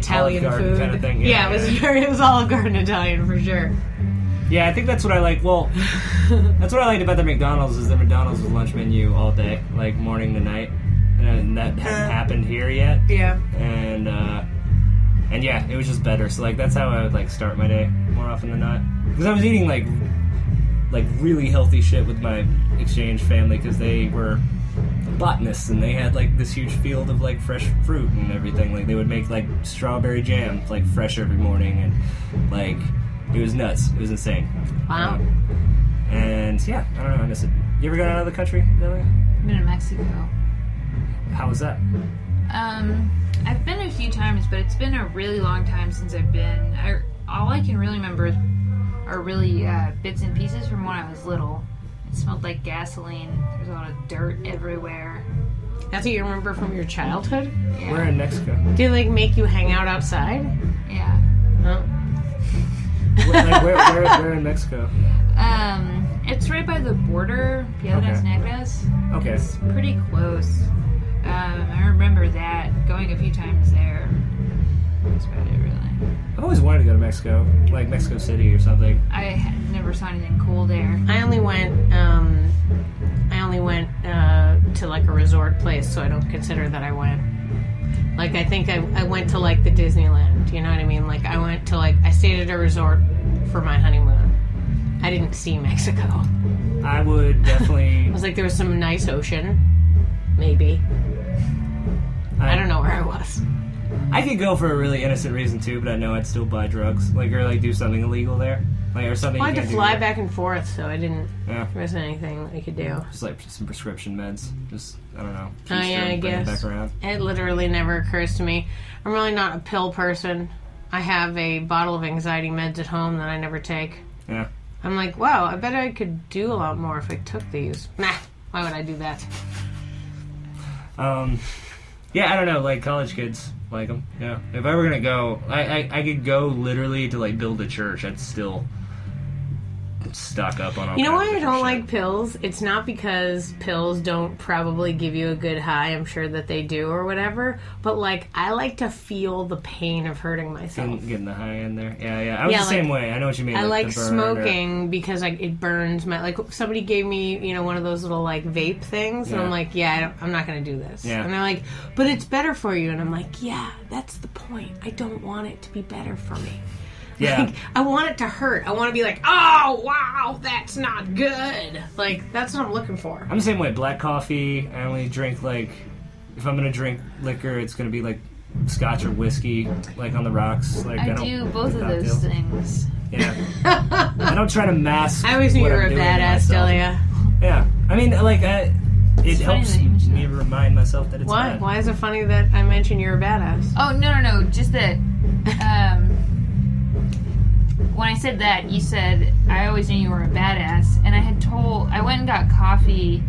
Italian food kind of thing. Yeah, it was Olive Garden Italian for sure. Yeah, I think that's what I like. Well, that's what I liked about the McDonald's is the McDonald's was lunch menu all day, like morning to night, and that hadn't happened here yet. Yeah. And yeah, it was just better. So like that's how I would like start my day more often than not. Because I was eating like really healthy shit with my exchange family because they were botanists and they had like this huge field of like fresh fruit and everything. Like they would make like strawberry jam like fresh every morning and like it was nuts. It was insane. Wow. And yeah, I don't know. I miss it. You ever gone out of the country, Delia? I've been to Mexico. How was that? I've been a few times, but it's been a really long time since I've been. All I can really remember are really bits and pieces from when I was little. It smelled like gasoline. There's a lot of dirt everywhere. That's what you remember from your childhood? Yeah. We're in Mexico. Did it like make you hang out outside? Yeah. Oh. Where in Mexico? It's right by the border, Piedras Negras. Okay. It's pretty close. I remember that, going a few times there. That's about it, really. I've always wanted to go to Mexico, like Mexico City or something. I never saw anything cool there. I only went to like a resort place, so I don't consider that I went. Like I think I went to like the Disneyland, you know what I mean? Like I stayed at a resort for my honeymoon. I didn't see Mexico. I would definitely... I was like, there was some nice ocean. Maybe. I don't know where I was. I could go for a really innocent reason too, but I know I'd still buy drugs, like or like do something illegal there, like or something. I you had can't to fly do back and forth, so I didn't. Yeah. There wasn't anything I could do. Just like some prescription meds. Just I don't know. Oh yeah, I bring it guess. back around. It literally never occurs to me. I'm really not a pill person. I have a bottle of anxiety meds at home that I never take. Yeah. I'm like, wow, I bet I could do a lot more if I took these. Nah, why would I do that? Yeah, I don't know. Like college kids like them. Yeah. If I were gonna go, I could go literally to like build a church. I'd still stock up on all. You know kinds why of I don't shit. like pills? It's not because pills don't probably give you a good high. I'm sure that they do or whatever. But like, I like to feel the pain of hurting myself. Getting the high in there. Yeah. I was Yeah, the same like, way. I know what you mean. I like the burn smoking because like it burns my like. Somebody gave me one of those little like vape things, and Yeah. I'm like, yeah, I'm not gonna do this. Yeah. And they're like, but it's better for you, and I'm like, yeah, that's the point. I don't want it to be better for me. Yeah. Like, I want it to hurt. I want to be like, oh, wow, that's not good. Like, that's what I'm looking for. I'm the same way. Black coffee. I only drink like if I'm gonna drink liquor, it's gonna be like scotch or whiskey, like on the rocks. Like I don't do both of cocktails. those things. Yeah. I don't try to mask. I always knew what you were I'm a doing to badass, myself. Delia. Yeah. I mean, like, it funny helps that you mention me that. remind myself that it's Why? bad. Why is it funny that I mentioned you're a badass? Oh, no. Just that, when I said that, you said, I always knew you were a badass. And I went and got coffee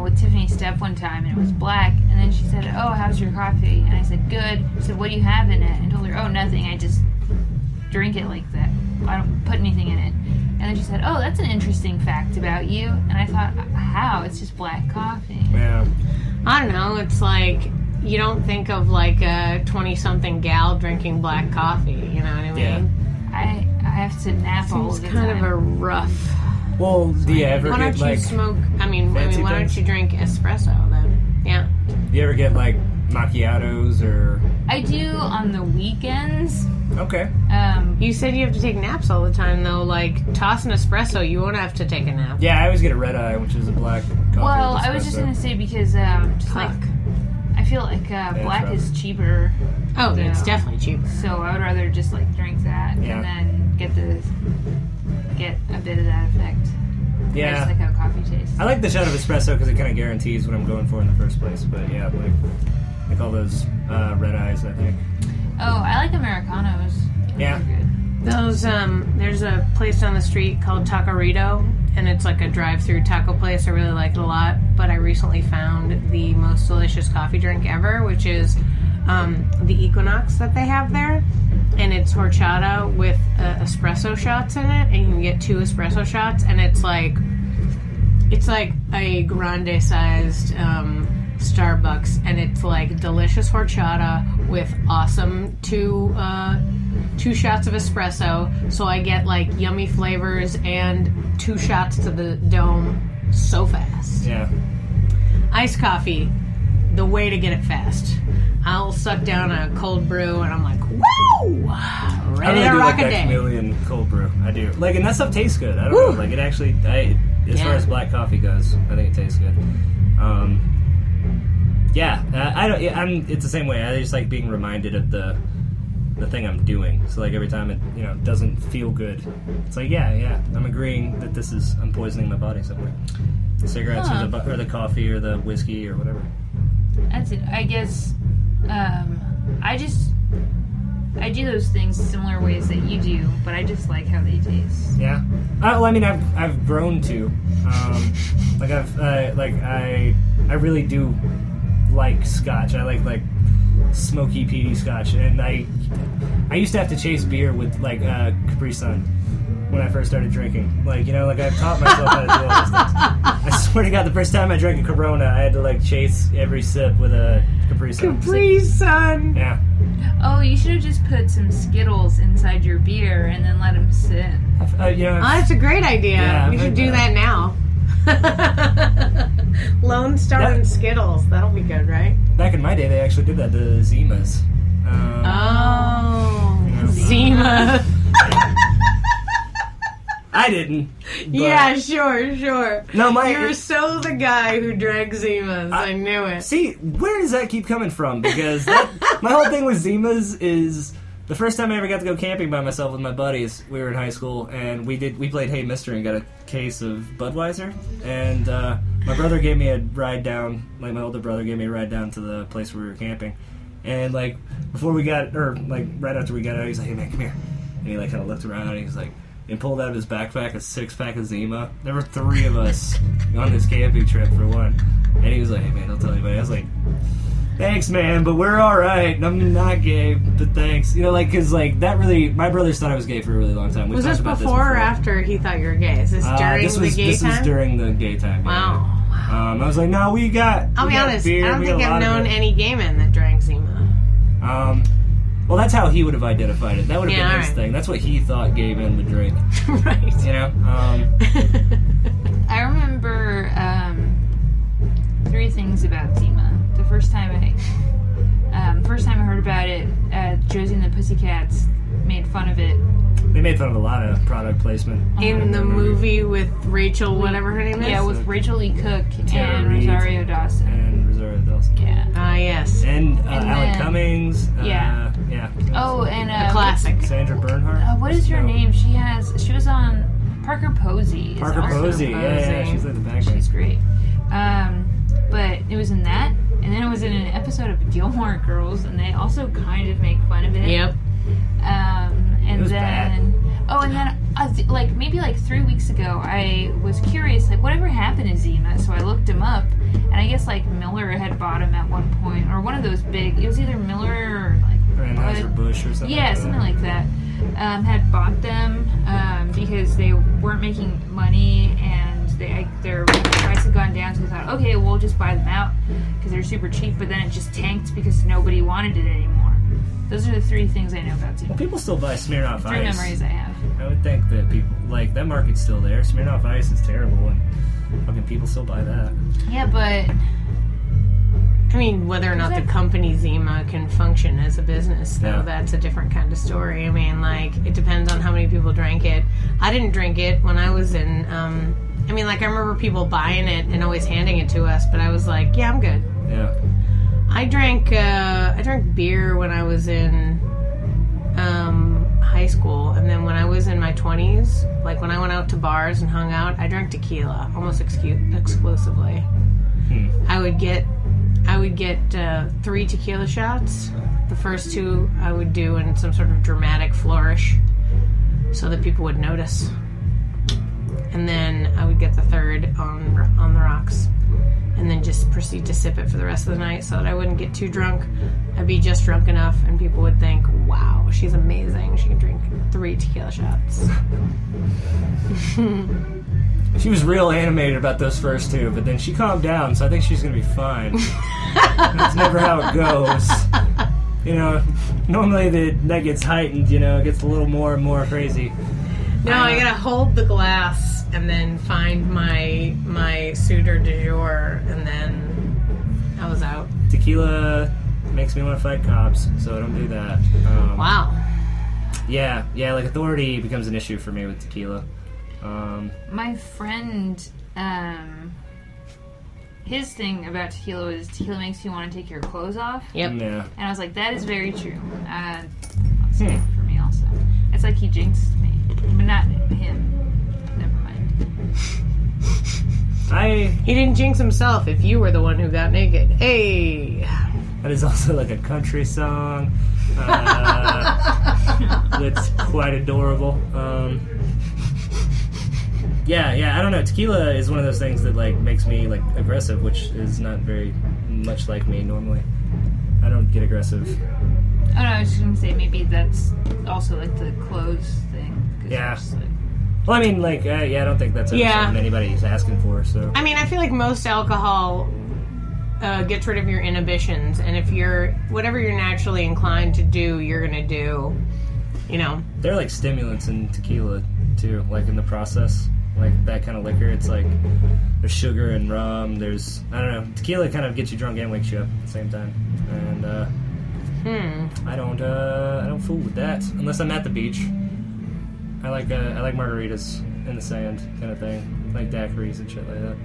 with Tiffany Stepp one time, and it was black. And then she said, oh, how's your coffee? And I said, good. She said, what do you have in it? And I told her, oh, nothing. I just drink it like that. I don't put anything in it. And then she said, oh, that's an interesting fact about you. And I thought, how? It's just black coffee. Yeah. I don't know. It's like, you don't think of like a 20-something gal drinking black coffee. You know what I mean? Yeah. I have to nap all It's the kind time. of a rough. Well, do you ever Why get don't you like? smoke? I mean, fancy why don't things? you drink espresso then? Yeah. Do you ever get like macchiatos or? I do on the weekends. Okay. You said you have to take naps all the time, though. Like, toss an espresso, you won't have to take a nap. Yeah, I always get a red eye, which is a black coffee. Well, with I was just espresso. gonna say because just Fuck. like I feel like black rough. is cheaper, Oh, you it's know. definitely cheaper. so I would rather just like drink that Yeah. and then get a bit of that effect. I Yeah. just like how coffee tastes. I like the shot of espresso because it kind of guarantees what I'm going for in the first place. But yeah, like all those red eyes, I think. Oh, I like Americanos. Those Yeah. are good. Those, there's a place down the street called Taquerito, and it's like a drive-through taco place. I really like it a lot, but I recently found the most delicious coffee drink ever, which is the Equinox that they have there, and it's horchata with espresso shots in it, and you can get 2 espresso shots, and it's like a grande-sized Starbucks, and it's like delicious horchata with awesome two shots of espresso. So I get like yummy flavors and 2 shots to the dome so fast. Yeah. Iced coffee, the way to get it fast. I'll suck down a cold brew and I'm like, woo! I Ready really to do rock like a that day. chameleon cold brew. I do. Like, and that stuff tastes good. I don't Woo! know. Like, it actually, as far Yeah. as black coffee goes, I think it tastes good. Yeah, I don't. Yeah, it's the same way. I just like being reminded of the thing I'm doing. So like every time it doesn't feel good, it's like yeah, I'm agreeing that I'm poisoning my body somewhere. The cigarettes or the coffee or the whiskey or whatever. That's it. I guess I do those things similar ways that you do, but I just like how they taste. Yeah. Well, I mean, I've grown to, I really do like Scotch. I like smoky, peaty Scotch, and I used to have to chase beer with like Capri Sun when I first started drinking. Like I've taught myself how to do all those things. I swear to God, the first time I drank a Corona, I had to like chase every sip with a Capri Sun. Capri Sun. Yeah. Oh, you should have just put some Skittles inside your beer and then let them sit. That's a great idea. Yeah, we should do that now. Lone Star That- and Skittles. That'll be good, right? Back in my day, they actually did that to Zimas. Zima. I didn't. But Yeah, sure. No, You're so the guy who drank Zimas. I knew it. See, where does that keep coming from? Because my whole thing with Zimas is the first time I ever got to go camping by myself with my buddies. We were in high school, and we played Hey Mister and got a case of Budweiser. And my brother gave me a ride down. Like my older brother gave me a ride down to the place where we were camping. And like before we got, or like right after we got out, he's like, "Hey man, come here." And he like kind of looked around and he's like, and pulled out of his backpack a 6-pack of Zima. There were 3 of us on this camping trip for one. And he was like, "Hey man, don't tell anybody." I was like, "Thanks man, but we're alright. I'm not gay, but thanks." Cause like that really, my brothers thought I was gay for a really long time. Was this before or after he thought you were gay? Is this during the gay this time? was during the gay time. Wow. Yeah. I was like, "No, we got." I'll we be got honest, beer, I don't we think got a I've lot of known it." any gay men that drank Zima. Well, that's how he would have identified it. That would have Yeah, been his alright. thing. That's what he thought gay men would drink. Right. I remember 3 things about Zima. The first time I heard about it, Josie and the Pussycats made fun of it. They made fun of a lot of product placement. In the movie with Rachel, whatever her name is? Yeah, with Rachel Lee Cook Tara and Reid. Rosario Dawson. And Rosario Dawson. Yeah. Yes. And And Alan then- Cummings. yeah. Yeah. Oh, and A classic. Sandra Bernhardt. what is her No. name? She was on Parker Posey. is Parker also- Posey. Yeah. She's like the background. She's great. But it was in that, and then it was in an episode of Gilmore Girls, and they also kind of make fun of it. Yep. And It was then, like maybe like 3 weeks ago, I was curious, like whatever happened to Zima. So I looked him up, and I guess like Miller had bought him at one point, or one of those big. It was either Miller or like Anheuser-Busch or something. yeah, something like that. Had bought them because they weren't making money and their price had gone down, so they thought, okay, we'll just buy them out because they're super cheap. But then it just tanked because nobody wanted it anymore. Those are the 3 things I know about Zima. Well, people still buy Smirnoff 3 Ice. memories I have. I would think that people like that market's still there. Smirnoff Ice is terrible, and fucking people still buy that. Yeah, but I mean, whether or not the company Zima can function as a business, though, Yeah. that's a different kind of story. I mean, like, it depends on how many people drank it. I didn't drink it when I was in, I remember people buying it and always handing it to us, but I was like, yeah, I'm good. Yeah. I drank beer when I was in high school, and then when I was in my 20s, like when I went out to bars and hung out, I drank tequila almost exclusively. I would get 3 tequila shots. The first 2 I would do in some sort of dramatic flourish so that people would notice. And then I would get the 3rd on the rocks. And then just proceed to sip it for the rest of the night so that I wouldn't get too drunk. I'd be just drunk enough and people would think, wow, she's amazing. She can drink 3 tequila shots. She was real animated about those first two, but then she calmed down, so I think she's gonna be fine. That's never how it goes. You know, normally that gets heightened, you know, it gets a little more and more crazy. No, I gotta hold the glass and then find my suitor du jour, and then I was out. Tequila makes me want to fight cops, so I don't do that. Wow. Yeah, like authority becomes an issue for me with tequila. My friend, his thing about tequila was tequila makes you want to take your clothes off. Yep. Yeah. And I was like, that is very true. That's good for me also. It's like he jinxed me. But not him. Never mind. He didn't jinx himself if you were the one who got naked. Hey! That is also like a country song. That's quite adorable. Yeah, I don't know. Tequila is one of those things that like makes me like aggressive, which is not very much like me normally. I don't get aggressive. Oh no, I was just gonna say maybe that's also like the clothes thing. 'Cause Yeah. it's like, Well, I mean, like, I don't think that's something anybody's asking for. So I mean, I feel like most alcohol gets rid of your inhibitions, and if whatever you're naturally inclined to do, you're gonna do. You know. there are like stimulants in tequila too, like in the process. Like that kind of liquor, it's like there's sugar and rum. There's I don't know. Tequila kind of gets you drunk and wakes you up at the same time. And I don't fool with that unless I'm at the beach. I like margaritas in the sand kind of thing, like daiquiris and shit like that.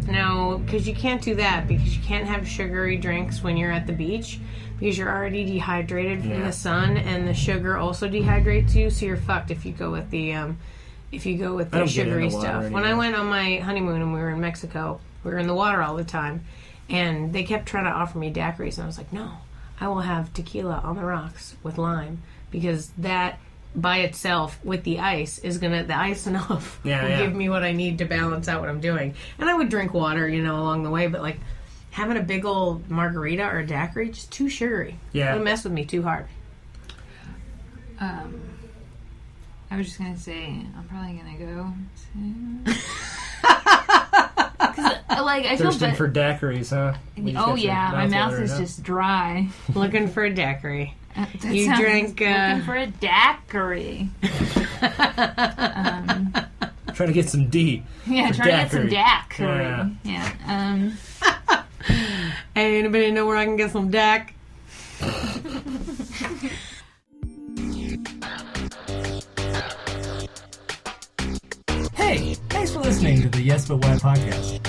No, because you can't do that, because you can't have sugary drinks when you're at the beach, because you're already dehydrated from the sun, and the sugar also dehydrates you, so you're fucked if you go with the sugary stuff. When I went on my honeymoon and we were in Mexico, we were in the water all the time, and they kept trying to offer me daiquiris, and I was like, no, I will have tequila on the rocks with lime, because that by itself with the ice the ice enough will give me what I need to balance out what I'm doing. And I would drink water, you know, along the way, but like having a big old margarita or a daiquiri, just too sugary. Yeah. It'll mess with me too hard. I was just gonna say I'm probably gonna go to. Like I Thirsting feel for daiquiris, huh? Oh yeah, my mouth is just dry. Looking for a daiquiri. You drank looking for a daiquiri. Trying to get some D. Yeah, trying to get some daiquiri. Yeah. Hey, anybody know where I can get some dac? Hey, thanks for listening to the Yes But Why podcast.